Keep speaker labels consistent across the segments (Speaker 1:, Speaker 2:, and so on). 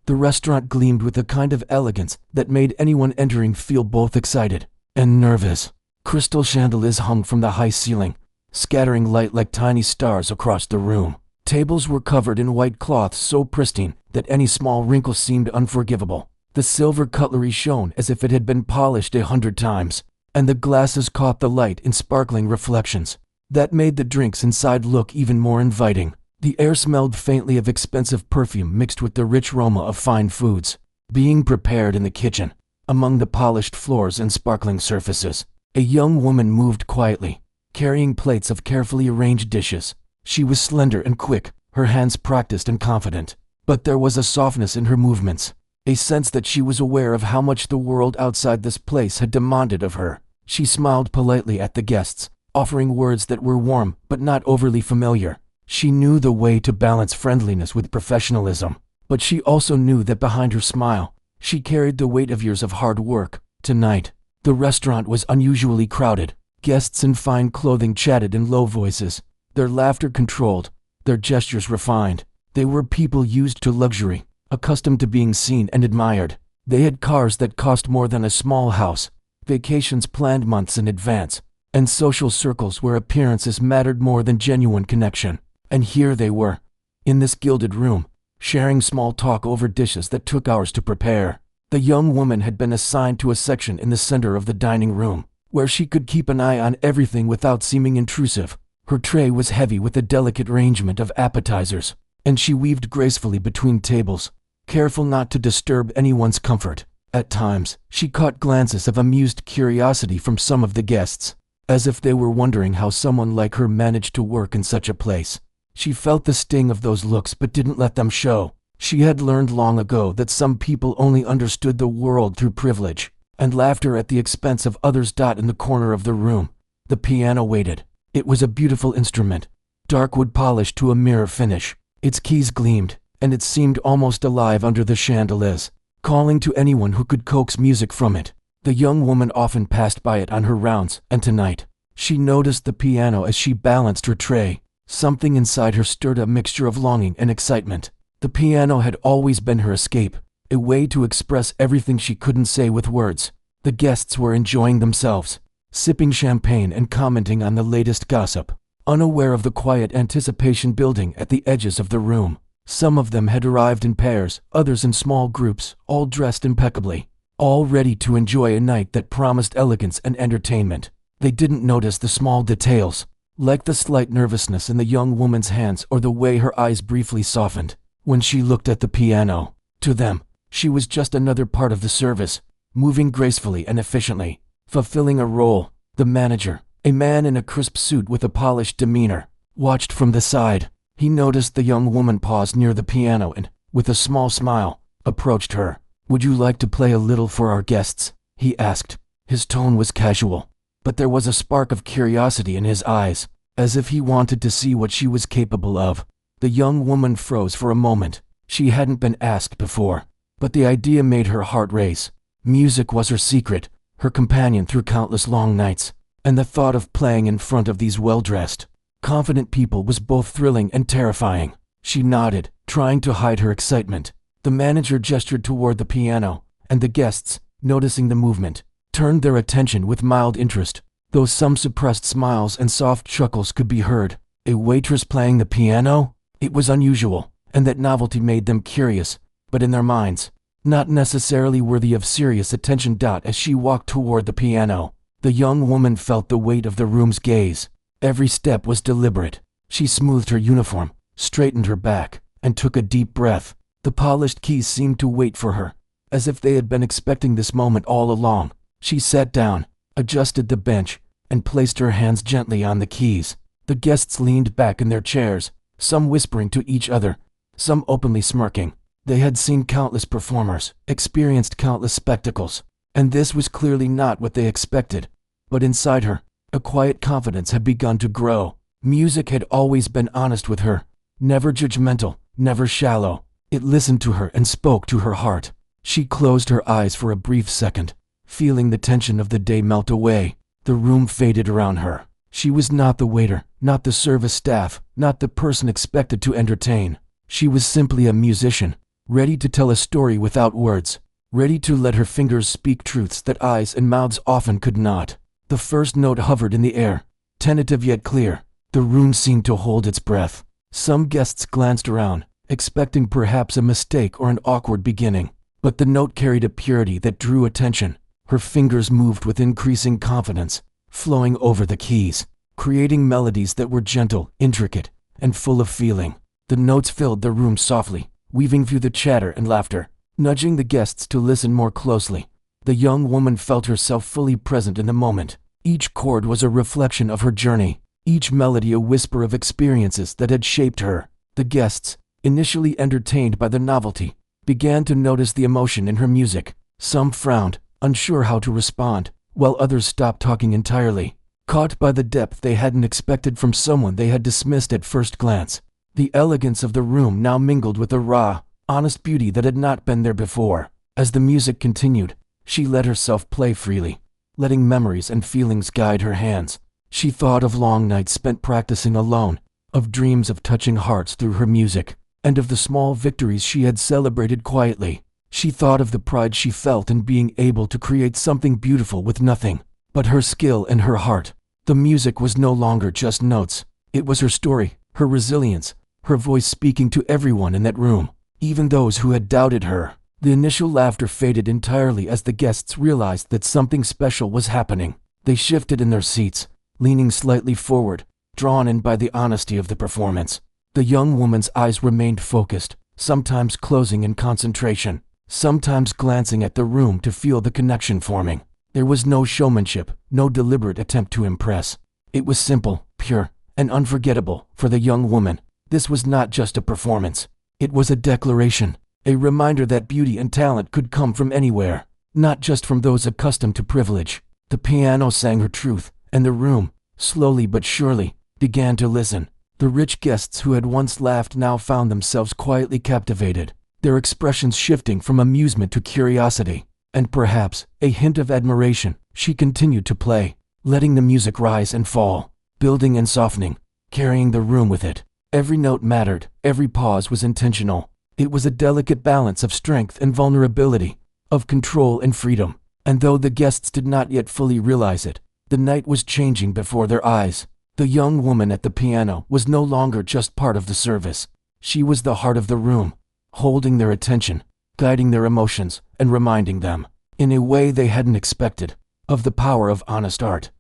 Speaker 1: The restaurant gleamed with a kind of elegance that made anyone entering feel both excited and nervous. Crystal chandeliers hung from the high ceiling, scattering light like tiny stars across the room. Tables were covered in white cloths so pristine that any small wrinkle seemed unforgivable. The silver cutlery shone as if it had been polished 100 times, and the glasses caught the light in sparkling reflections that made the drinks inside look even more inviting. The air smelled faintly of expensive perfume mixed with the rich aroma of fine foods being prepared in the kitchen. Among the polished floors and sparkling surfaces, a young woman moved quietly, carrying plates of carefully arranged dishes. She was slender and quick, her hands practiced and confident, but there was a softness in her movements, a sense that she was aware of how much the world outside this place had demanded of her. She smiled politely at the guests, offering words that were warm but not overly familiar. She knew the way to balance friendliness with professionalism, but she also knew that behind her smile, she carried the weight of years of hard work. Tonight, the restaurant was unusually crowded. Guests in fine clothing chatted in low voices, their laughter controlled, their gestures refined. They were people used to luxury, accustomed to being seen and admired. They had cars that cost more than a small house, vacations planned months in advance, and social circles where appearances mattered more than genuine connection. And here they were, in this gilded room, sharing small talk over dishes that took hours to prepare. The young woman had been assigned to a section in the center of the dining room, where she could keep an eye on everything without seeming intrusive. Her tray was heavy with a delicate arrangement of appetizers, and she weaved gracefully between tables, careful not to disturb anyone's comfort. At times, she caught glances of amused curiosity from some of the guests, as if they were wondering how someone like her managed to work in such a place. She felt the sting of those looks but didn't let them show. She had learned long ago that some people only understood the world through privilege, and laughter at the expense of others. In the corner of the room, the piano waited. It was a beautiful instrument, dark wood polished to a mirror finish. Its keys gleamed, and it seemed almost alive under the chandeliers, calling to anyone who could coax music from it. The young woman often passed by it on her rounds, and tonight, she noticed the piano as she balanced her tray. Something inside her stirred a mixture of longing and excitement. The piano had always been her escape, a way to express everything she couldn't say with words. The guests were enjoying themselves, sipping champagne and commenting on the latest gossip, unaware of the quiet anticipation building at the edges of the room. Some of them had arrived in pairs, others in small groups, all dressed impeccably, all ready to enjoy a night that promised elegance and entertainment. They didn't notice the small details, like the slight nervousness in the young woman's hands or the way her eyes briefly softened when she looked at the piano. To them, she was just another part of the service, moving gracefully and efficiently, fulfilling a role. The manager, a man in a crisp suit with a polished demeanor, watched from the side. He noticed the young woman pause near the piano and, with a small smile, approached her. "Would you like to play a little for our guests?" he asked. His tone was casual, but there was a spark of curiosity in his eyes, as if he wanted to see what she was capable of. The young woman froze for a moment. She hadn't been asked before, but the idea made her heart race. Music was her secret, her companion through countless long nights, and the thought of playing in front of these well-dressed, confident people was both thrilling and terrifying. She nodded, trying to hide her excitement. The manager gestured toward the piano, and the guests, noticing the movement, turned their attention with mild interest, though some suppressed smiles and soft chuckles could be heard. A waitress playing the piano? It was unusual, and that novelty made them curious, but in their minds, not necessarily worthy of serious attention. As she walked toward the piano, the young woman felt the weight of the room's gaze. Every step was deliberate. She smoothed her uniform, straightened her back, and took a deep breath. The polished keys seemed to wait for her, as if they had been expecting this moment all along. She sat down, adjusted the bench, and placed her hands gently on the keys. The guests leaned back in their chairs, some whispering to each other, some openly smirking. They had seen countless performers, experienced countless spectacles, and this was clearly not what they expected. But inside her, a quiet confidence had begun to grow. Music had always been honest with her, never judgmental, never shallow. It listened to her and spoke to her heart. She closed her eyes for a brief second, feeling the tension of the day melt away. The room faded around her. She was not the waiter, not the service staff, not the person expected to entertain. She was simply a musician, ready to tell a story without words, ready to let her fingers speak truths that eyes and mouths often could not. The first note hovered in the air, tentative yet clear. The room seemed to hold its breath. Some guests glanced around, expecting perhaps a mistake or an awkward beginning. But the note carried a purity that drew attention. Her fingers moved with increasing confidence, flowing over the keys, creating melodies that were gentle, intricate, and full of feeling. The notes filled the room softly, weaving through the chatter and laughter, nudging the guests to listen more closely. The young woman felt herself fully present in the moment. Each chord was a reflection of her journey, each melody a whisper of experiences that had shaped her. The guests, initially entertained by the novelty, began to notice the emotion in her music. Some frowned, unsure how to respond, while others stopped talking entirely, caught by the depth they hadn't expected from someone they had dismissed at first glance. The elegance of the room now mingled with the raw, honest beauty that had not been there before. As the music continued, she let herself play freely, letting memories and feelings guide her hands. She thought of long nights spent practicing alone, of dreams of touching hearts through her music, and of the small victories she had celebrated quietly. She thought of the pride she felt in being able to create something beautiful with nothing but her skill and her heart. The music was no longer just notes. It was her story, her resilience, her voice speaking to everyone in that room, even those who had doubted her. The initial laughter faded entirely as the guests realized that something special was happening. They shifted in their seats, leaning slightly forward, drawn in by the honesty of the performance. The young woman's eyes remained focused, sometimes closing in concentration, sometimes glancing at the room to feel the connection forming. There was no showmanship, no deliberate attempt to impress. It was simple, pure, and unforgettable. For the young woman, this was not just a performance. It was a declaration, a reminder that beauty and talent could come from anywhere, not just from those accustomed to privilege. The piano sang her truth, and the room, slowly but surely, began to listen. The rich guests who had once laughed now found themselves quietly captivated, their expressions shifting from amusement to curiosity, and perhaps a hint of admiration. She continued to play, letting the music rise and fall, building and softening, carrying the room with it. Every note mattered, every pause was intentional. It was a delicate balance of strength and vulnerability, of control and freedom. And though the guests did not yet fully realize it, the night was changing before their eyes. The young woman at the piano was no longer just part of the service. She was the heart of the room, holding their attention, guiding their emotions, and reminding them, in a way they hadn't expected, of the power of honest art.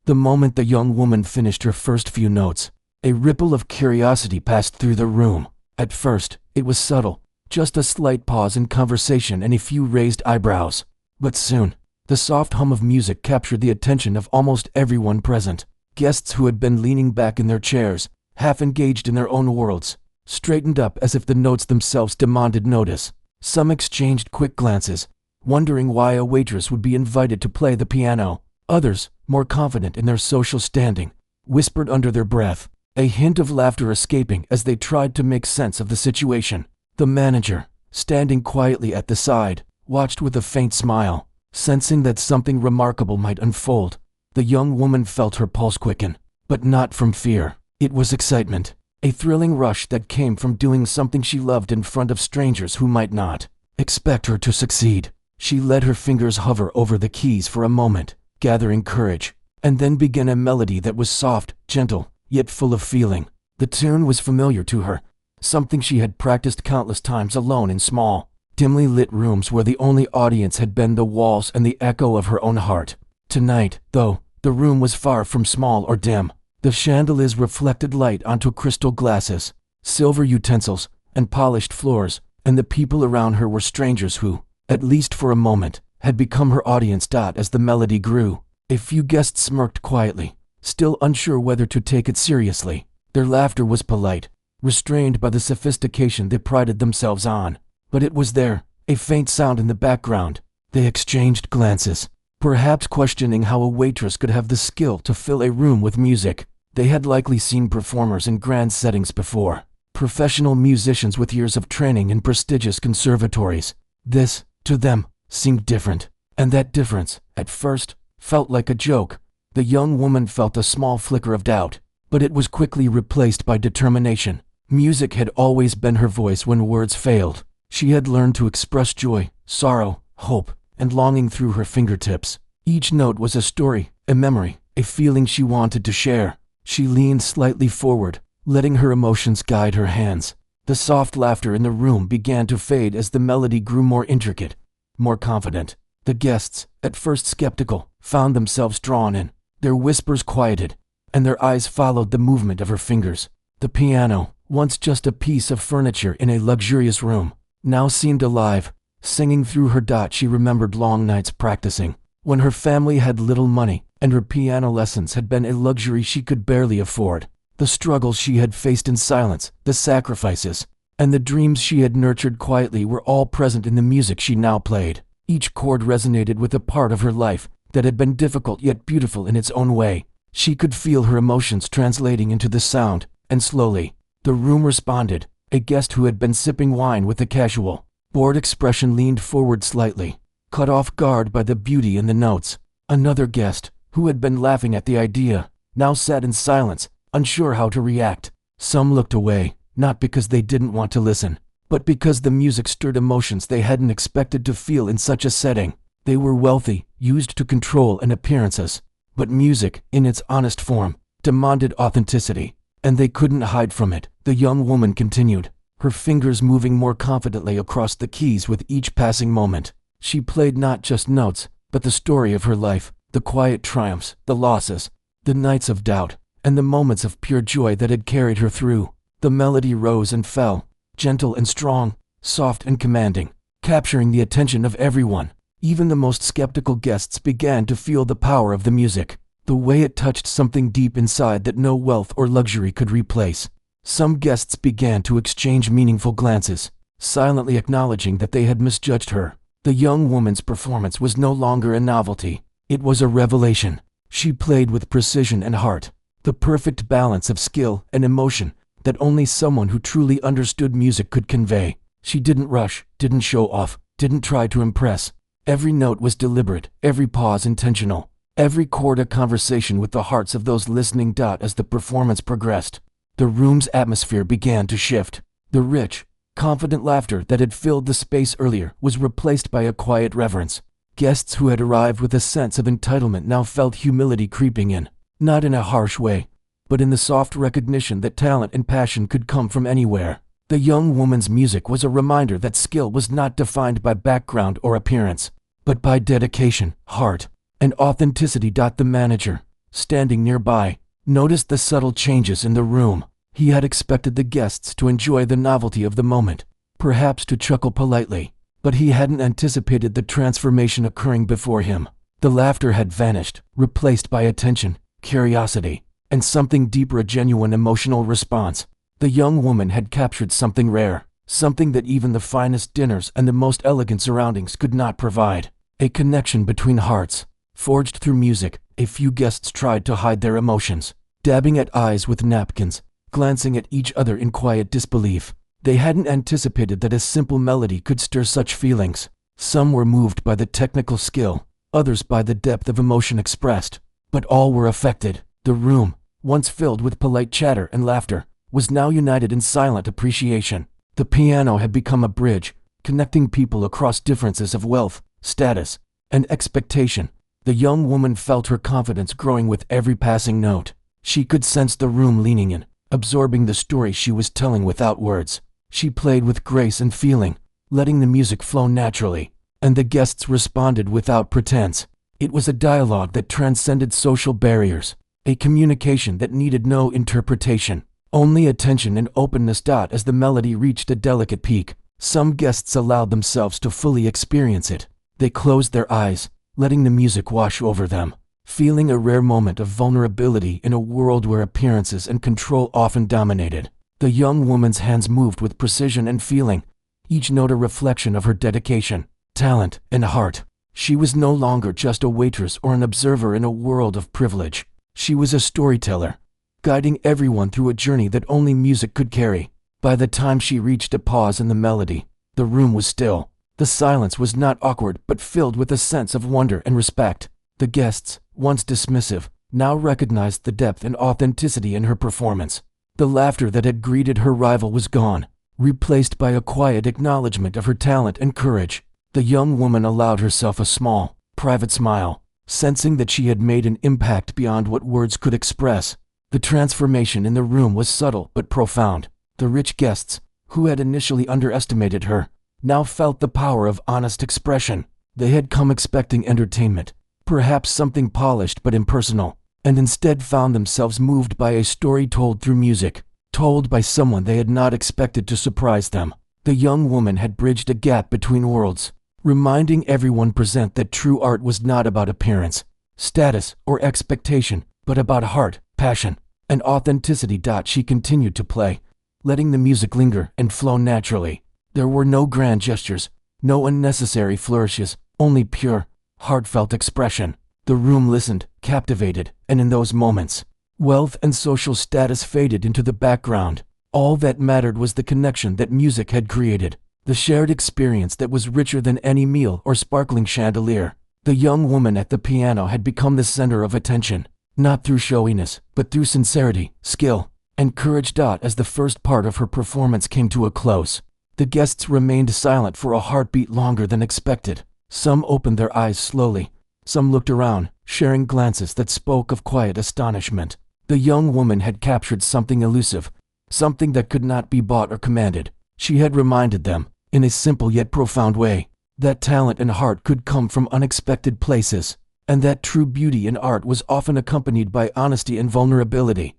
Speaker 1: The moment the young woman finished her first few notes, a ripple of curiosity passed through the room. At first, it was subtle, just a slight pause in conversation and a few raised eyebrows. But soon, the soft hum of music captured the attention of almost everyone present. Guests who had been leaning back in their chairs, half engaged in their own worlds, straightened up as if the notes themselves demanded notice. Some exchanged quick glances, wondering why a waitress would be invited to play the piano. Others, more confident in their social standing, whispered under their breath, a hint of laughter escaping as they tried to make sense of the situation. The manager, standing quietly at the side, watched with a faint smile, sensing that something remarkable might unfold. The young woman felt her pulse quicken, but not from fear. It was excitement, a thrilling rush that came from doing something she loved in front of strangers who might not expect her to succeed. She let her fingers hover over the keys for a moment, gathering courage, and then began a melody that was soft, gentle, yet full of feeling. The tune was familiar to her, something she had practiced countless times alone in small, dimly lit rooms where the only audience had been the walls and the echo of her own heart. Tonight, though, the room was far from small or dim. The chandeliers reflected light onto crystal glasses, silver utensils, and polished floors, and the people around her were strangers who, at least for a moment, had become her audience. As the melody grew, a few guests smirked quietly, still unsure whether to take it seriously. Their laughter was polite, restrained by the sophistication they prided themselves on. But it was there, a faint sound in the background. They exchanged glances, perhaps questioning how a waitress could have the skill to fill a room with music. They had likely seen performers in grand settings before, professional musicians with years of training in prestigious conservatories. This, to them, seemed different, and that difference, at first, felt like a joke. The young woman felt a small flicker of doubt, but it was quickly replaced by determination. Music had always been her voice when words failed. She had learned to express joy, sorrow, hope, and longing through her fingertips. Each note was a story, a memory, a feeling she wanted to share. She leaned slightly forward, letting her emotions guide her hands. The soft laughter in the room began to fade as the melody grew more intricate, more confident. The guests, at first skeptical, found themselves drawn in. Their whispers quieted, and their eyes followed the movement of her fingers. The piano, once just a piece of furniture in a luxurious room, now seemed alive, singing through her. She remembered long nights practicing, when her family had little money, and her piano lessons had been a luxury she could barely afford. The struggles she had faced in silence, the sacrifices, and the dreams she had nurtured quietly were all present in the music she now played. Each chord resonated with a part of her life that had been difficult yet beautiful in its own way. She could feel her emotions translating into the sound, and slowly, the room responded. A guest who had been sipping wine with a casual, bored expression leaned forward slightly, caught off guard by the beauty in the notes. Another guest, who had been laughing at the idea, now sat in silence, unsure how to react. Some looked away, not because they didn't want to listen, but because the music stirred emotions they hadn't expected to feel in such a setting. They were wealthy, used to control and appearances, but music, in its honest form, demanded authenticity, and they couldn't hide from it. The young woman continued, her fingers moving more confidently across the keys with each passing moment. She played not just notes, but the story of her life, the quiet triumphs, the losses, the nights of doubt, and the moments of pure joy that had carried her through. The melody rose and fell, gentle and strong, soft and commanding, capturing the attention of everyone. Even the most skeptical guests began to feel the power of the music, the way it touched something deep inside that no wealth or luxury could replace. Some guests began to exchange meaningful glances, silently acknowledging that they had misjudged her. The young woman's performance was no longer a novelty, it was a revelation. She played with precision and heart, the perfect balance of skill and emotion that only someone who truly understood music could convey. She didn't rush, didn't show off, didn't try to impress. Every note was deliberate, every pause intentional, every chord a conversation with the hearts of those listening. As the performance progressed, the room's atmosphere began to shift. The rich, confident laughter that had filled the space earlier was replaced by a quiet reverence. Guests who had arrived with a sense of entitlement now felt humility creeping in, not in a harsh way, but in the soft recognition that talent and passion could come from anywhere. The young woman's music was a reminder that skill was not defined by background or appearance, but by dedication, heart, and authenticity. The manager, standing nearby, noticed the subtle changes in the room. He had expected the guests to enjoy the novelty of the moment, perhaps to chuckle politely, but he hadn't anticipated the transformation occurring before him. The laughter had vanished, replaced by attention, curiosity, and something deeper, a genuine emotional response. The young woman had captured something rare, something that even the finest dinners and the most elegant surroundings could not provide. A connection between hearts, forged through music. A few guests tried to hide their emotions, dabbing at eyes with napkins, glancing at each other in quiet disbelief. They hadn't anticipated that a simple melody could stir such feelings. Some were moved by the technical skill, others by the depth of emotion expressed, but all were affected. The room, once filled with polite chatter and laughter, was now united in silent appreciation. The piano had become a bridge, connecting people across differences of wealth, status, and expectation. The young woman felt her confidence growing with every passing note. She could sense the room leaning in, absorbing the story she was telling without words. She played with grace and feeling, letting the music flow naturally, and the guests responded without pretense. It was a dialogue that transcended social barriers, a communication that needed no interpretation, only attention and openness. As the melody reached a delicate peak, some guests allowed themselves to fully experience it. They closed their eyes, letting the music wash over them, feeling a rare moment of vulnerability in a world where appearances and control often dominated. The young woman's hands moved with precision and feeling, each note a reflection of her dedication, talent, and heart. She was no longer just a waitress or an observer in a world of privilege. She was a storyteller, guiding everyone through a journey that only music could carry. By the time she reached a pause in the melody, the room was still. The silence was not awkward but filled with a sense of wonder and respect. The guests, once dismissive, now recognized the depth and authenticity in her performance. The laughter that had greeted her rival was gone, replaced by a quiet acknowledgement of her talent and courage. The young woman allowed herself a small, private smile, sensing that she had made an impact beyond what words could express. The transformation in the room was subtle but profound. The rich guests, who had initially underestimated her, now felt the power of honest expression. They had come expecting entertainment, perhaps something polished but impersonal, and instead found themselves moved by a story told through music, told by someone they had not expected to surprise them. The young woman had bridged a gap between worlds, reminding everyone present that true art was not about appearance, status, or expectation, but about heart, passion, and authenticity. She continued to play, letting the music linger and flow naturally. There were no grand gestures, no unnecessary flourishes, only pure, heartfelt expression. The room listened, captivated, and in those moments, wealth and social status faded into the background. All that mattered was the connection that music had created, the shared experience that was richer than any meal or sparkling chandelier. The young woman at the piano had become the center of attention, not through showiness, but through sincerity, skill, and courage. As the first part of her performance came to a close, the guests remained silent for a heartbeat longer than expected. Some opened their eyes slowly, some looked around, sharing glances that spoke of quiet astonishment. The young woman had captured something elusive, something that could not be bought or commanded. She had reminded them, in a simple yet profound way, that talent and heart could come from unexpected places, and that true beauty in art was often accompanied by honesty and vulnerability.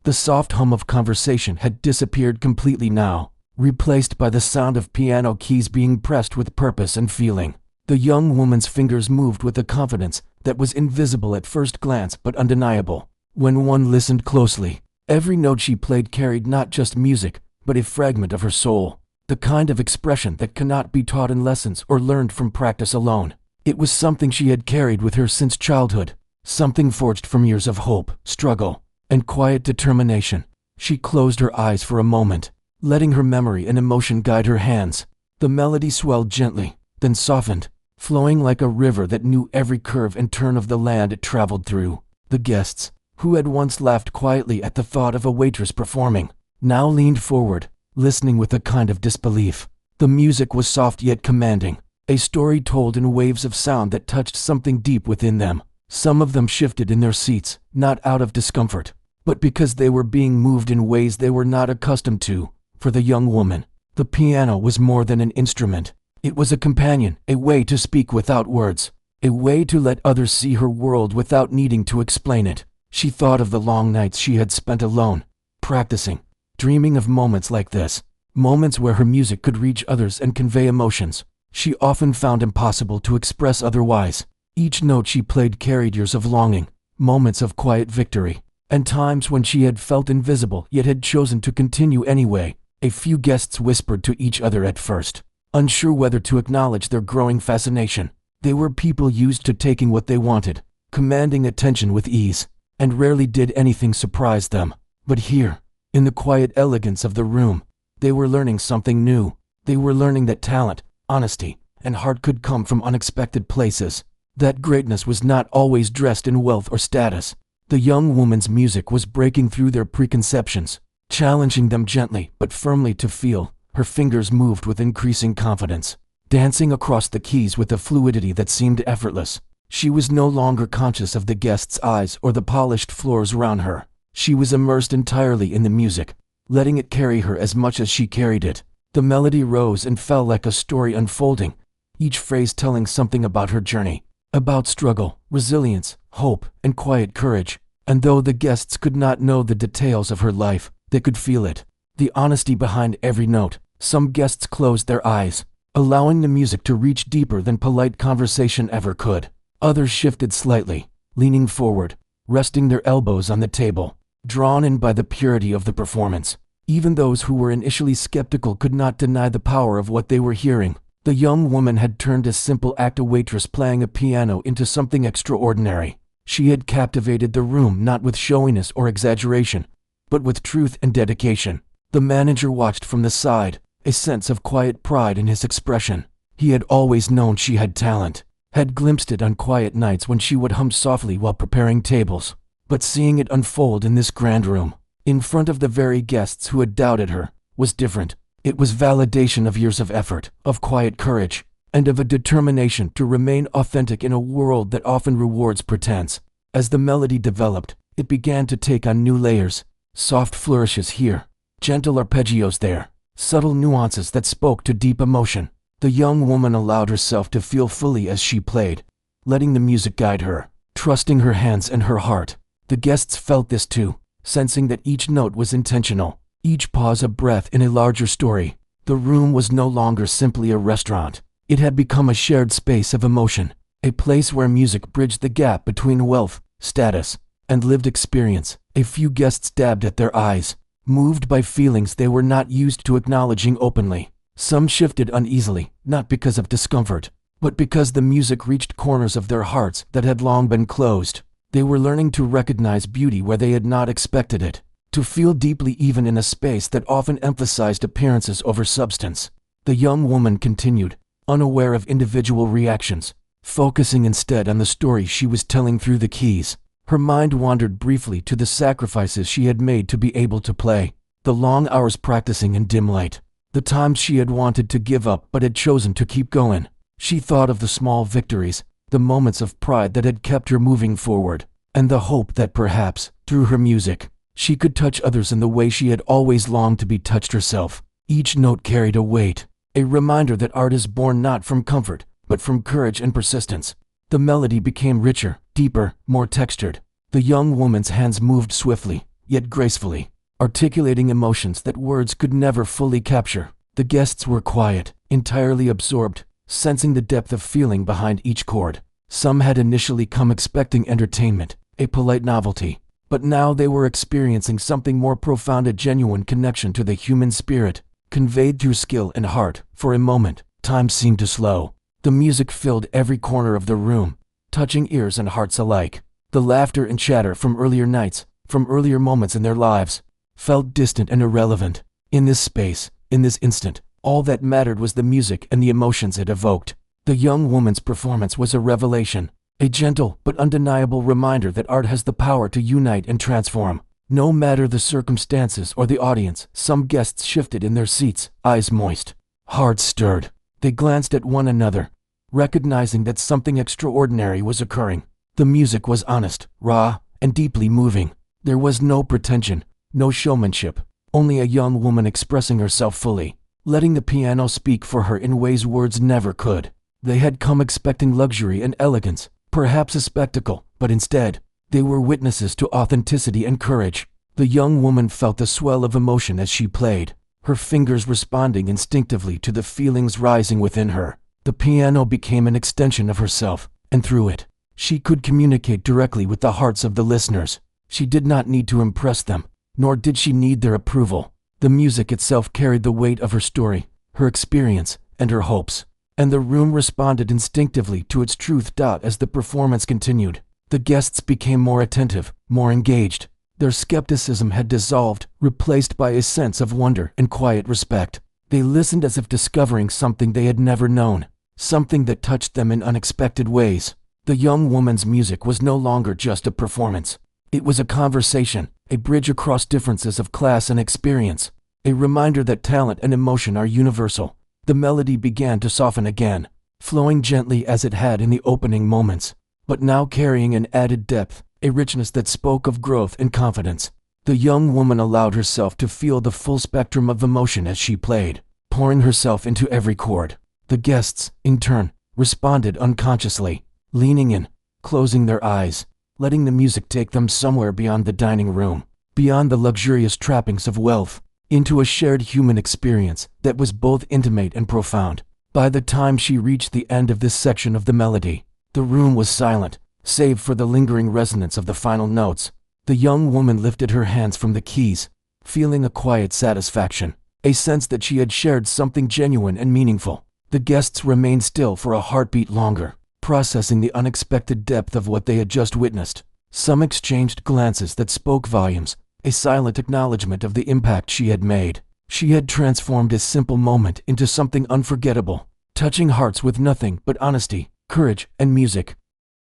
Speaker 1: The soft hum of conversation had disappeared completely now, replaced by the sound of piano keys being pressed with purpose and feeling. The young woman's fingers moved with a confidence that was invisible at first glance but undeniable. When one listened closely, every note she played carried not just music, but a fragment of her soul, the kind of expression that cannot be taught in lessons or learned from practice alone. It was something she had carried with her since childhood, something forged from years of hope, struggle, and quiet determination. She closed her eyes for a moment, letting her memory and emotion guide her hands. The melody swelled gently, then softened, flowing like a river that knew every curve and turn of the land it traveled through. The guests, who had once laughed quietly at the thought of a waitress performing, now leaned forward, listening with a kind of disbelief. The music was soft yet commanding, a story told in waves of sound that touched something deep within them. Some of them shifted in their seats, not out of discomfort, but because they were being moved in ways they were not accustomed to. For the young woman, the piano was more than an instrument. It was a companion, a way to speak without words, a way to let others see her world without needing to explain it. She thought of the long nights she had spent alone, practicing, dreaming of moments like this, moments where her music could reach others and convey emotions she often found impossible to express otherwise. Each note she played carried years of longing, moments of quiet victory, and times when she had felt invisible yet had chosen to continue anyway. A few guests whispered to each other at first, unsure whether to acknowledge their growing fascination. They were people used to taking what they wanted, commanding attention with ease, and rarely did anything surprise them. But here, in the quiet elegance of the room, they were learning something new. They were learning that talent, honesty, and heart could come from unexpected places, that greatness was not always dressed in wealth or status. The young woman's music was breaking through their preconceptions, challenging them gently but firmly to feel. Her fingers moved with increasing confidence, dancing across the keys with a fluidity that seemed effortless. She was no longer conscious of the guests' eyes or the polished floors around her. She was immersed entirely in the music, letting it carry her as much as she carried it. The melody rose and fell like a story unfolding, each phrase telling something about her journey, about struggle, resilience, hope, and quiet courage. And though the guests could not know the details of her life, they could feel it, the honesty behind every note. Some guests closed their eyes, allowing the music to reach deeper than polite conversation ever could. Others shifted slightly, leaning forward, resting their elbows on the table, drawn in by the purity of the performance. Even those who were initially skeptical could not deny the power of what they were hearing. The young woman had turned a simple act, a waitress playing a piano, into something extraordinary. She had captivated the room not with showiness or exaggeration, but with truth and dedication. The manager watched from the side, a sense of quiet pride in his expression. He had always known she had talent, had glimpsed it on quiet nights when she would hum softly while preparing tables. But seeing it unfold in this grand room, in front of the very guests who had doubted her, was different. It was validation of years of effort, of quiet courage, and of a determination to remain authentic in a world that often rewards pretense. As the melody developed, it began to take on new layers, soft flourishes here, gentle arpeggios there, subtle nuances that spoke to deep emotion. The young woman allowed herself to feel fully as she played, letting the music guide her, trusting her hands and her heart. The guests felt this too, sensing that each note was intentional, each pause a breath in a larger story. The room was no longer simply a restaurant. It had become a shared space of emotion, a place where music bridged the gap between wealth, status, and lived experience. A few guests dabbed at their eyes, moved by feelings they were not used to acknowledging openly. Some shifted uneasily, not because of discomfort, but because the music reached corners of their hearts that had long been closed. They were learning to recognize beauty where they had not expected it, to feel deeply even in a space that often emphasized appearances over substance. The young woman continued, unaware of individual reactions, focusing instead on the story she was telling through the keys. Her mind wandered briefly to the sacrifices she had made to be able to play, the long hours practicing in dim light, the times she had wanted to give up but had chosen to keep going. She thought of the small victories, the moments of pride that had kept her moving forward, and the hope that perhaps, through her music, she could touch others in the way she had always longed to be touched herself. Each note carried a weight, a reminder that art is born not from comfort, but from courage and persistence. The melody became richer, deeper, more textured. The young woman's hands moved swiftly, yet gracefully, articulating emotions that words could never fully capture. The guests were quiet, entirely absorbed, sensing the depth of feeling behind each chord. Some had initially come expecting entertainment, a polite novelty, but now they were experiencing something more profound, a genuine connection to the human spirit, conveyed through skill and heart. For a moment, time seemed to slow. The music filled every corner of the room, touching ears and hearts alike. The laughter and chatter from earlier nights, from earlier moments in their lives, felt distant and irrelevant. In this space, in this instant, all that mattered was the music and the emotions it evoked. The young woman's performance was a revelation, a gentle but undeniable reminder that art has the power to unite and transform. No matter the circumstances or the audience, some guests shifted in their seats, eyes moist, hearts stirred. They glanced at one another, recognizing that something extraordinary was occurring. The music was honest, raw, and deeply moving. There was no pretension, no showmanship, only a young woman expressing herself fully, letting the piano speak for her in ways words never could. They had come expecting luxury and elegance, perhaps a spectacle, but instead, they were witnesses to authenticity and courage. The young woman felt the swell of emotion as she played, her fingers responding instinctively to the feelings rising within her. The piano became an extension of herself, and through it, she could communicate directly with the hearts of the listeners. She did not need to impress them, nor did she need their approval. The music itself carried the weight of her story, her experience, and her hopes, and the room responded instinctively to its truth. As the performance continued, the guests became more attentive, more engaged. Their skepticism had dissolved, replaced by a sense of wonder and quiet respect. They listened as if discovering something they had never known, something that touched them in unexpected ways. The young woman's music was no longer just a performance. It was a conversation, a bridge across differences of class and experience, a reminder that talent and emotion are universal. The melody began to soften again, flowing gently as it had in the opening moments, but now carrying an added depth, a richness that spoke of growth and confidence. The young woman allowed herself to feel the full spectrum of emotion as she played, pouring herself into every chord. The guests, in turn, responded unconsciously, leaning in, closing their eyes, letting the music take them somewhere beyond the dining room, beyond the luxurious trappings of wealth, into a shared human experience that was both intimate and profound. By the time she reached the end of this section of the melody, the room was silent, save for the lingering resonance of the final notes. The young woman lifted her hands from the keys, feeling a quiet satisfaction, a sense that she had shared something genuine and meaningful. The guests remained still for a heartbeat longer, processing the unexpected depth of what they had just witnessed. Some exchanged glances that spoke volumes, a silent acknowledgement of the impact she had made. She had transformed a simple moment into something unforgettable, touching hearts with nothing but honesty, courage, and music.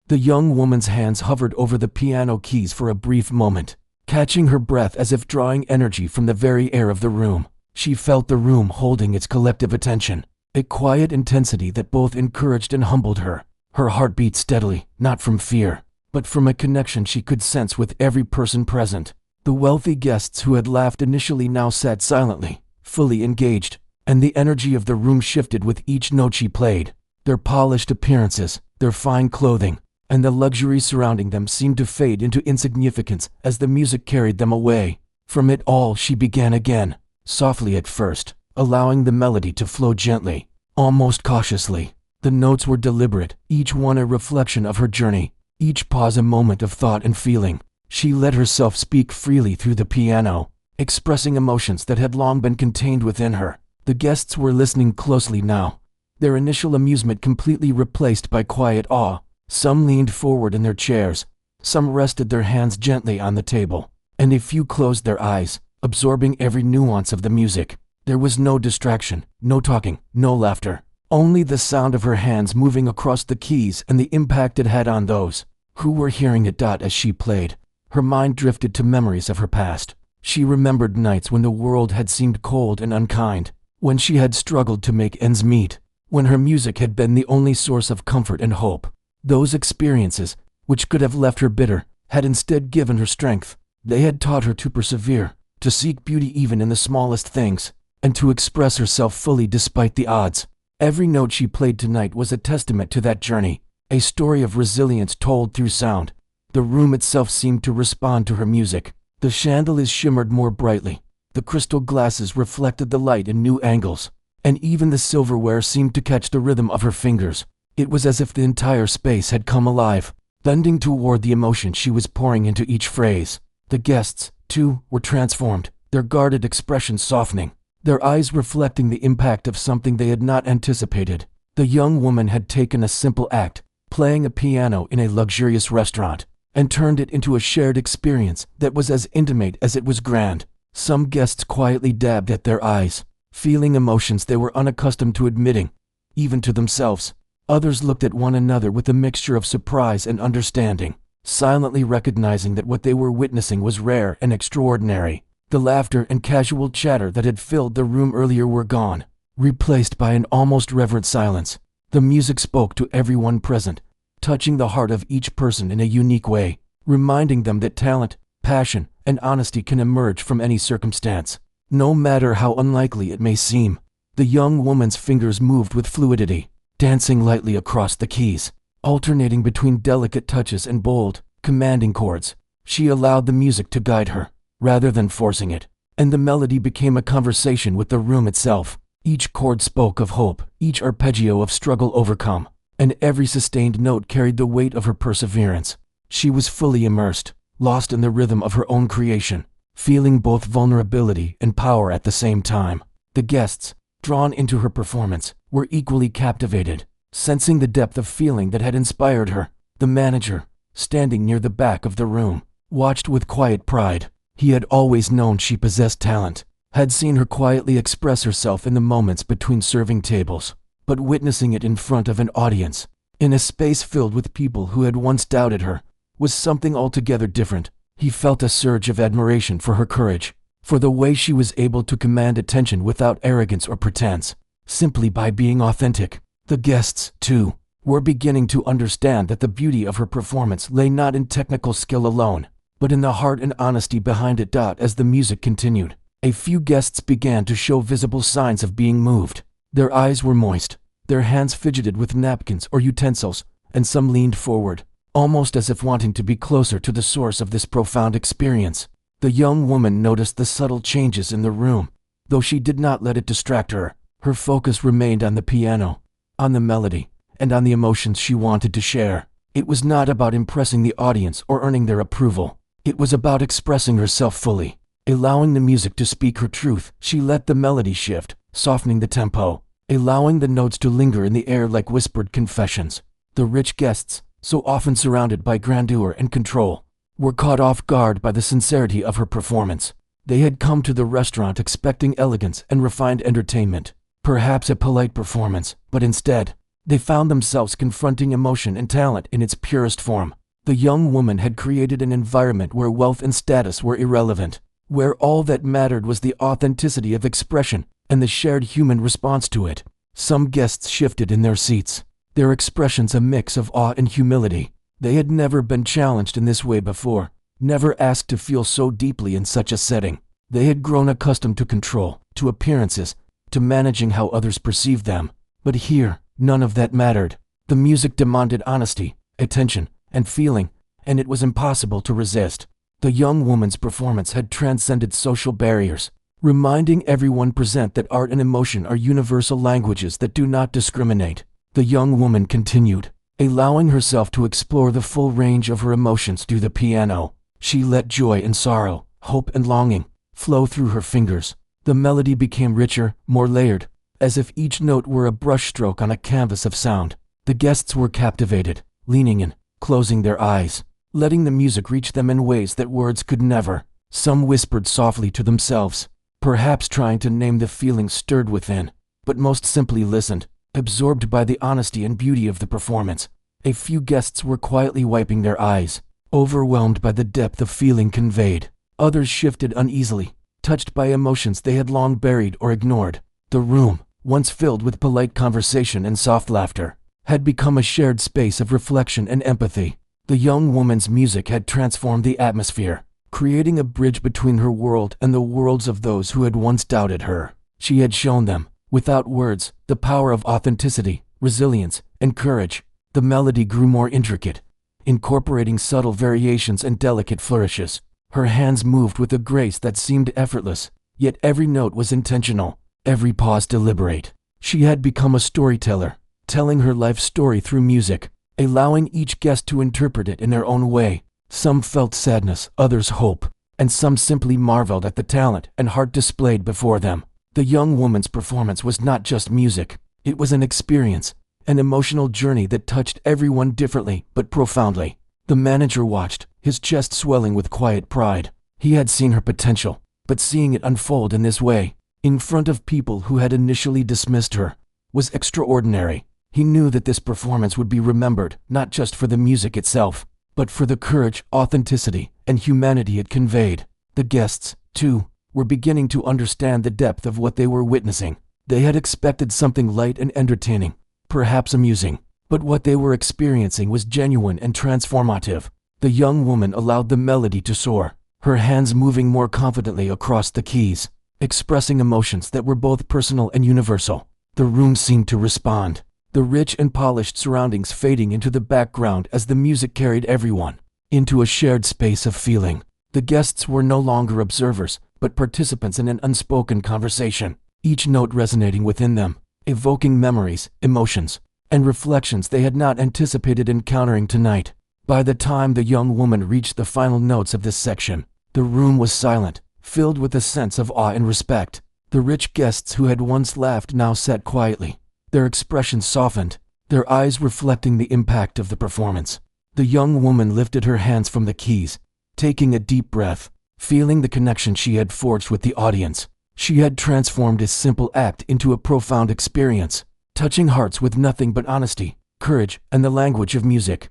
Speaker 1: The young woman's hands hovered over the piano keys for a brief moment, catching her breath as if drawing energy from the very air of the room. She felt the room holding its collective attention, a quiet intensity that both encouraged and humbled her. Her heart beat steadily, not from fear, but from a connection she could sense with every person present. The wealthy guests who had laughed initially now sat silently, fully engaged, and the energy of the room shifted with each note she played. Their polished appearances, their fine clothing, and the luxury surrounding them seemed to fade into insignificance as the music carried them away. From it all she began again, softly at first, allowing the melody to flow gently, almost cautiously. The notes were deliberate, each one a reflection of her journey, each pause a moment of thought and feeling. She let herself speak freely through the piano, expressing emotions that had long been contained within her. The guests were listening closely now, their initial amusement completely replaced by quiet awe. Some leaned forward in their chairs, some rested their hands gently on the table, and a few closed their eyes, absorbing every nuance of the music. There was no distraction, no talking, no laughter. Only the sound of her hands moving across the keys and the impact it had on those who were hearing it. As she played, her mind drifted to memories of her past. She remembered nights when the world had seemed cold and unkind, when she had struggled to make ends meet, when her music had been the only source of comfort and hope. Those experiences, which could have left her bitter, had instead given her strength. They had taught her to persevere, to seek beauty even in the smallest things, and to express herself fully despite the odds. Every note she played tonight was a testament to that journey, a story of resilience told through sound. The room itself seemed to respond to her music. The chandeliers shimmered more brightly, the crystal glasses reflected the light in new angles, and even the silverware seemed to catch the rhythm of her fingers. It was as if the entire space had come alive, bending toward the emotion she was pouring into each phrase. The guests, too, were transformed, their guarded expressions softening, their eyes reflecting the impact of something they had not anticipated. The young woman had taken a simple act, playing a piano in a luxurious restaurant, and turned it into a shared experience that was as intimate as it was grand. Some guests quietly dabbed at their eyes, feeling emotions they were unaccustomed to admitting, even to themselves. Others looked at one another with a mixture of surprise and understanding, silently recognizing that what they were witnessing was rare and extraordinary. The laughter and casual chatter that had filled the room earlier were gone, replaced by an almost reverent silence. The music spoke to everyone present, touching the heart of each person in a unique way, reminding them that talent, passion, and honesty can emerge from any circumstance, no matter how unlikely it may seem. The young woman's fingers moved with fluidity, dancing lightly across the keys, alternating between delicate touches and bold, commanding chords. She allowed the music to guide her, rather than forcing it, and the melody became a conversation with the room itself. Each chord spoke of hope, each arpeggio of struggle overcome, and every sustained note carried the weight of her perseverance. She was fully immersed, lost in the rhythm of her own creation, feeling both vulnerability and power at the same time. The guests, drawn into her performance, were equally captivated, sensing the depth of feeling that had inspired her. The manager, standing near the back of the room, watched with quiet pride. He had always known she possessed talent, had seen her quietly express herself in the moments between serving tables, but witnessing it in front of an audience, in a space filled with people who had once doubted her, was something altogether different. He felt a surge of admiration for her courage, for the way she was able to command attention without arrogance or pretense, simply by being authentic. The guests, too, were beginning to understand that the beauty of her performance lay not in technical skill alone, but in the heart and honesty behind it. As the music continued, a few guests began to show visible signs of being moved. Their eyes were moist, their hands fidgeted with napkins or utensils, and some leaned forward, almost as if wanting to be closer to the source of this profound experience. The young woman noticed the subtle changes in the room, though she did not let it distract her. Her focus remained on the piano, on the melody, and on the emotions she wanted to share. It was not about impressing the audience or earning their approval. It was about expressing herself fully, allowing the music to speak her truth. She let the melody shift, softening the tempo, allowing the notes to linger in the air like whispered confessions. The rich guests, so often surrounded by grandeur and control, were caught off guard by the sincerity of her performance. They had come to the restaurant expecting elegance and refined entertainment, perhaps a polite performance, but instead, they found themselves confronting emotion and talent in its purest form. The young woman had created an environment where wealth and status were irrelevant, where all that mattered was the authenticity of expression and the shared human response to it. Some guests shifted in their seats, their expressions a mix of awe and humility. They had never been challenged in this way before, never asked to feel so deeply in such a setting. They had grown accustomed to control, to appearances, to managing how others perceived them. But here, none of that mattered. The music demanded honesty, attention, and feeling, and it was impossible to resist. The young woman's performance had transcended social barriers, reminding everyone present that art and emotion are universal languages that do not discriminate. The young woman continued, allowing herself to explore the full range of her emotions through the piano. She let joy and sorrow, hope and longing, flow through her fingers. The melody became richer, more layered, as if each note were a brushstroke on a canvas of sound. The guests were captivated, leaning in, closing their eyes, letting the music reach them in ways that words could never. Some whispered softly to themselves, perhaps trying to name the feelings stirred within, but most simply listened, absorbed by the honesty and beauty of the performance. A few guests were quietly wiping their eyes, overwhelmed by the depth of feeling conveyed. Others shifted uneasily, touched by emotions they had long buried or ignored. The room, once filled with polite conversation and soft laughter, had become a shared space of reflection and empathy. The young woman's music had transformed the atmosphere, creating a bridge between her world and the worlds of those who had once doubted her. She had shown them, without words, the power of authenticity, resilience, and courage. The melody grew more intricate, incorporating subtle variations and delicate flourishes. Her hands moved with a grace that seemed effortless, yet every note was intentional, every pause deliberate. She had become a storyteller, telling her life story through music, allowing each guest to interpret it in their own way. Some felt sadness, others hope, and some simply marveled at the talent and heart displayed before them. The young woman's performance was not just music, it was an experience, an emotional journey that touched everyone differently but profoundly. The manager watched, his chest swelling with quiet pride. He had seen her potential, but seeing it unfold in this way, in front of people who had initially dismissed her, was extraordinary. He knew that this performance would be remembered not just for the music itself, but for the courage, authenticity, and humanity it conveyed. The guests, too, were beginning to understand the depth of what they were witnessing. They had expected something light and entertaining, perhaps amusing, but what they were experiencing was genuine and transformative. The young woman allowed the melody to soar, her hands moving more confidently across the keys, expressing emotions that were both personal and universal. The room seemed to respond, the rich and polished surroundings fading into the background as the music carried everyone into a shared space of feeling. The guests were no longer observers, but participants in an unspoken conversation, each note resonating within them, evoking memories, emotions, and reflections they had not anticipated encountering tonight. By the time the young woman reached the final notes of this section, the room was silent, filled with a sense of awe and respect. The rich guests who had once laughed now sat quietly, their expressions softened, their eyes reflecting the impact of the performance. The young woman lifted her hands from the keys, taking a deep breath, feeling the connection she had forged with the audience. She had transformed this simple act into a profound experience, touching hearts with nothing but honesty, courage, and the language of music.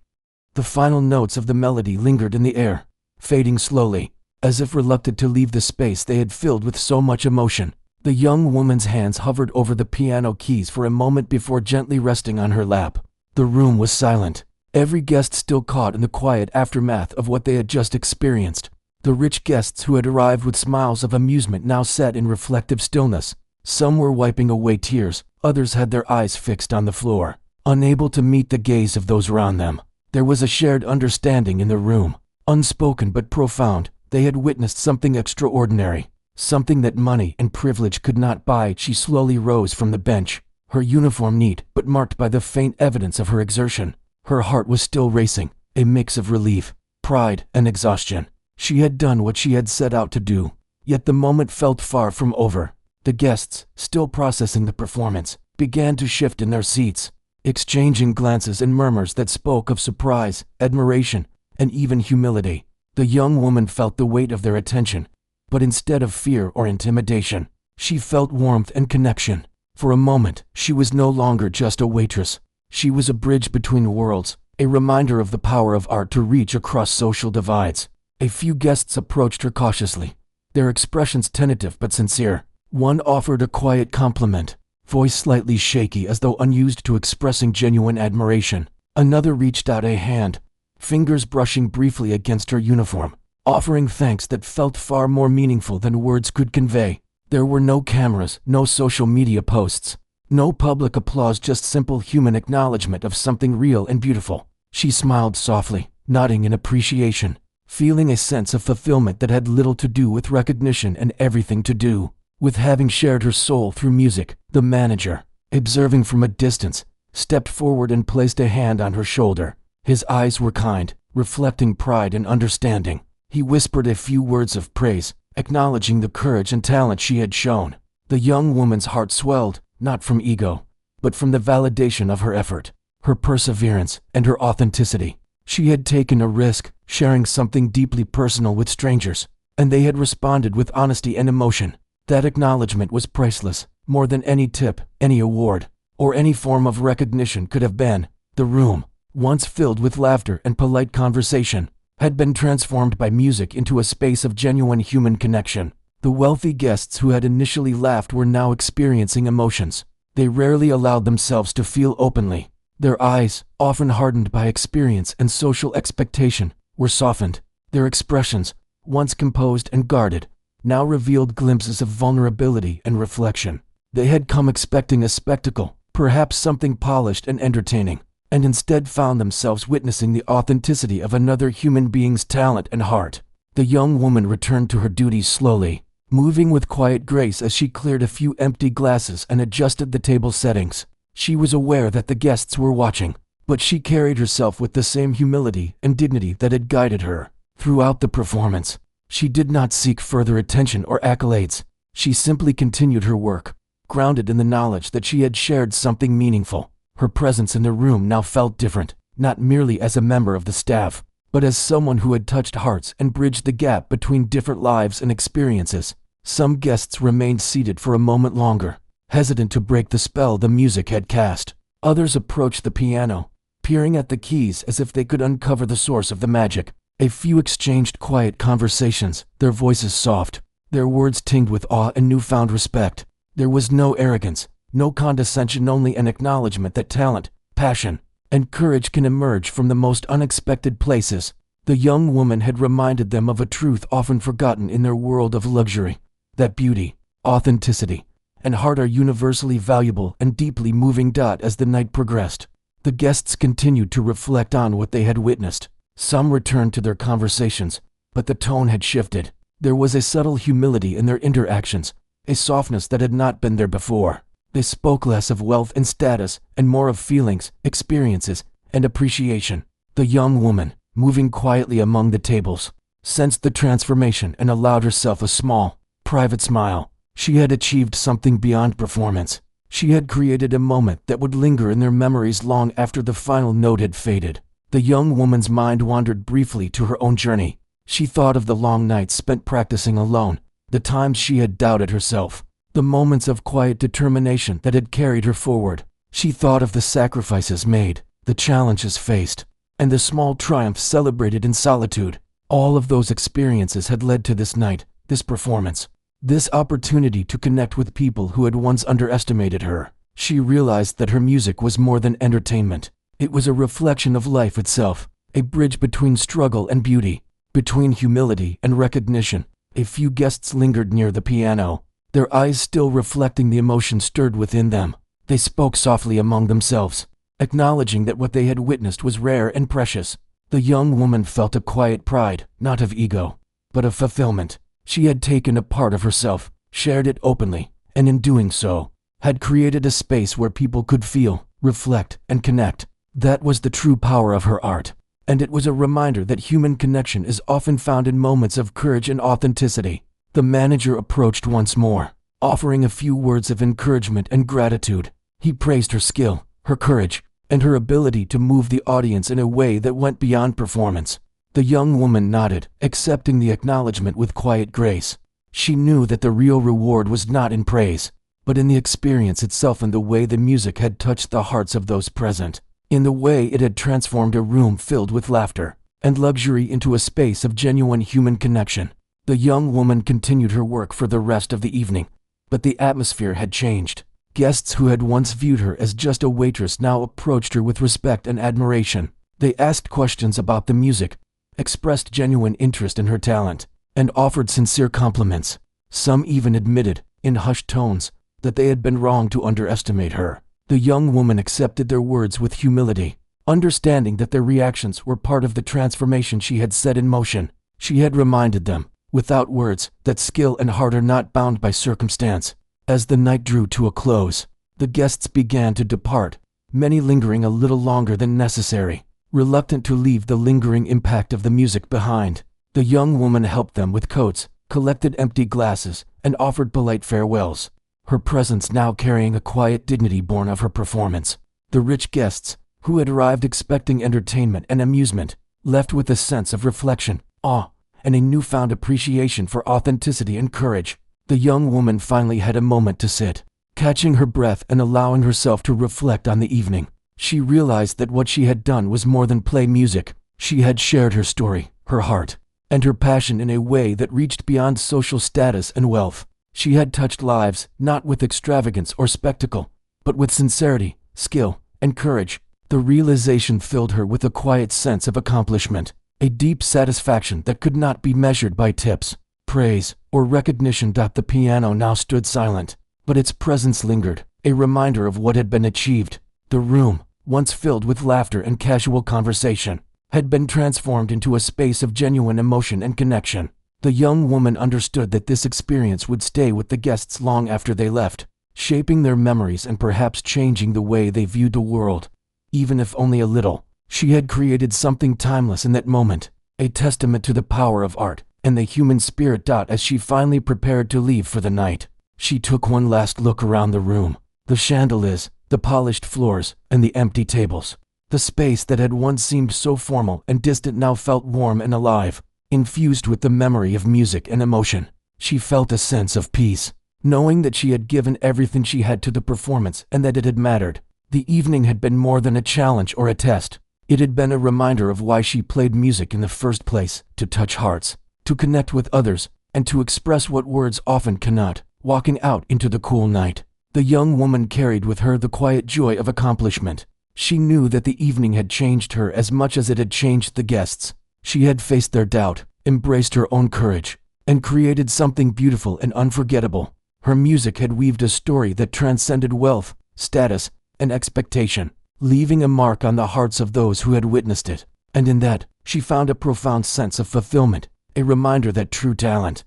Speaker 1: The final notes of the melody lingered in the air, fading slowly, as if reluctant to leave the space they had filled with so much emotion. The young woman's hands hovered over the piano keys for a moment before gently resting on her lap. The room was silent, every guest still caught in the quiet aftermath of what they had just experienced. The rich guests who had arrived with smiles of amusement now sat in reflective stillness. Some were wiping away tears, others had their eyes fixed on the floor, unable to meet the gaze of those around them. There was a shared understanding in the room, unspoken but profound. They had witnessed something extraordinary, something that money and privilege could not buy. She slowly rose from the bench, her uniform neat but marked by the faint evidence of her exertion. Her heart was still racing, a mix of relief, pride, and exhaustion. She had done what she had set out to do, yet the moment felt far from over. The guests, still processing the performance, began to shift in their seats, exchanging glances and murmurs that spoke of surprise, admiration, and even humility. The young woman felt the weight of their attention, but instead of fear or intimidation, she felt warmth and connection. For a moment, she was no longer just a waitress. She was a bridge between worlds, a reminder of the power of art to reach across social divides. A few guests approached her cautiously, their expressions tentative but sincere. One offered a quiet compliment, voice slightly shaky as though unused to expressing genuine admiration. Another reached out a hand, fingers brushing briefly against her uniform, offering thanks that felt far more meaningful than words could convey. There were no cameras, no social media posts, no public applause, just simple human acknowledgement of something real and beautiful. She smiled softly, nodding in appreciation, feeling a sense of fulfillment that had little to do with recognition and everything to do with having shared her soul through music. The manager, observing from a distance, stepped forward and placed a hand on her shoulder. His eyes were kind, reflecting pride and understanding. He whispered a few words of praise, acknowledging the courage and talent she had shown. The young woman's heart swelled, not from ego, but from the validation of her effort, her perseverance, and her authenticity. She had taken a risk, sharing something deeply personal with strangers, and they had responded with honesty and emotion. That acknowledgement was priceless, more than any tip, any award, or any form of recognition could have been. The room, once filled with laughter and polite conversation, had been transformed by music into a space of genuine human connection. The wealthy guests who had initially laughed were now experiencing emotions they rarely allowed themselves to feel openly. Their eyes, often hardened by experience and social expectation, were softened. Their expressions, once composed and guarded, now revealed glimpses of vulnerability and reflection. They had come expecting a spectacle, perhaps something polished and entertaining, and instead found themselves witnessing the authenticity of another human being's talent and heart. The young woman returned to her duties slowly, moving with quiet grace as she cleared a few empty glasses and adjusted the table settings. She was aware that the guests were watching, but she carried herself with the same humility and dignity that had guided her throughout the performance. She did not seek further attention or accolades. She simply continued her work, grounded in the knowledge that she had shared something meaningful. Her presence in the room now felt different, not merely as a member of the staff, but as someone who had touched hearts and bridged the gap between different lives and experiences. Some guests remained seated for a moment longer, hesitant to break the spell the music had cast. Others approached the piano, peering at the keys as if they could uncover the source of the magic. A few exchanged quiet conversations, their voices soft, their words tinged with awe and newfound respect. There was no arrogance, no condescension, only an acknowledgement that talent, passion, and courage can emerge from the most unexpected places. The young woman had reminded them of a truth often forgotten in their world of luxury, that beauty, authenticity, and heart are universally valuable and deeply moving. As the night progressed, the guests continued to reflect on what they had witnessed. Some returned to their conversations, but the tone had shifted. There was a subtle humility in their interactions, a softness that had not been there before. They spoke less of wealth and status and more of feelings, experiences, and appreciation. The young woman, moving quietly among the tables, sensed the transformation and allowed herself a small, private smile. She had achieved something beyond performance. She had created a moment that would linger in their memories long after the final note had faded. The young woman's mind wandered briefly to her own journey. She thought of the long nights spent practicing alone, the times she had doubted herself, the moments of quiet determination that had carried her forward. She thought of the sacrifices made, the challenges faced, and the small triumphs celebrated in solitude. All of those experiences had led to this night, this performance, this opportunity to connect with people who had once underestimated her. She realized that her music was more than entertainment. It was a reflection of life itself, a bridge between struggle and beauty, between humility and recognition. A few guests lingered near the piano, their eyes still reflecting the emotion stirred within them. They spoke softly among themselves, acknowledging that what they had witnessed was rare and precious. The young woman felt a quiet pride, not of ego, but of fulfillment. She had taken a part of herself, shared it openly, and in doing so, had created a space where people could feel, reflect, and connect. That was the true power of her art, and it was a reminder that human connection is often found in moments of courage and authenticity. The manager approached once more, offering a few words of encouragement and gratitude. He praised her skill, her courage, and her ability to move the audience in a way that went beyond performance. The young woman nodded, accepting the acknowledgement with quiet grace. She knew that the real reward was not in praise, but in the experience itself and the way the music had touched the hearts of those present, in the way it had transformed a room filled with laughter and luxury into a space of genuine human connection. The young woman continued her work for the rest of the evening, but the atmosphere had changed. Guests who had once viewed her as just a waitress now approached her with respect and admiration. They asked questions about the music, expressed genuine interest in her talent, and offered sincere compliments. Some even admitted, in hushed tones, that they had been wrong to underestimate her. The young woman accepted their words with humility, understanding that their reactions were part of the transformation she had set in motion. She had reminded them, without words, that skill and heart are not bound by circumstance. As the night drew to a close, the guests began to depart, many lingering a little longer than necessary, reluctant to leave the lingering impact of the music behind. The young woman helped them with coats, collected empty glasses, and offered polite farewells, her presence now carrying a quiet dignity born of her performance. The rich guests, who had arrived expecting entertainment and amusement, left with a sense of reflection, awe, and a newfound appreciation for authenticity and courage. The young woman finally had a moment to sit, catching her breath and allowing herself to reflect on the evening. She realized that what she had done was more than play music. She had shared her story, her heart, and her passion in a way that reached beyond social status and wealth. She had touched lives, not with extravagance or spectacle, but with sincerity, skill, and courage. The realization filled her with a quiet sense of accomplishment, a deep satisfaction that could not be measured by tips, praise, or recognition. The piano now stood silent, but its presence lingered, a reminder of what had been achieved. The room, once filled with laughter and casual conversation, had been transformed into a space of genuine emotion and connection. The young woman understood that this experience would stay with the guests long after they left, shaping their memories and perhaps changing the way they viewed the world. Even if only a little, she had created something timeless in that moment, a testament to the power of art and the human spirit. As she finally prepared to leave for the night, she took one last look around the room, the chandeliers, the polished floors, and the empty tables. The space that had once seemed so formal and distant now felt warm and alive, infused with the memory of music and emotion. She felt a sense of peace, knowing that she had given everything she had to the performance and that it had mattered. The evening had been more than a challenge or a test. It had been a reminder of why she played music in the first place: to touch hearts, to connect with others, and to express what words often cannot. Walking out into the cool night, the young woman carried with her the quiet joy of accomplishment. She knew that the evening had changed her as much as it had changed the guests. She had faced their doubt, embraced her own courage, and created something beautiful and unforgettable. Her music had weaved a story that transcended wealth, status, and expectation, leaving a mark on the hearts of those who had witnessed it. And in that, she found a profound sense of fulfillment, a reminder that true talent,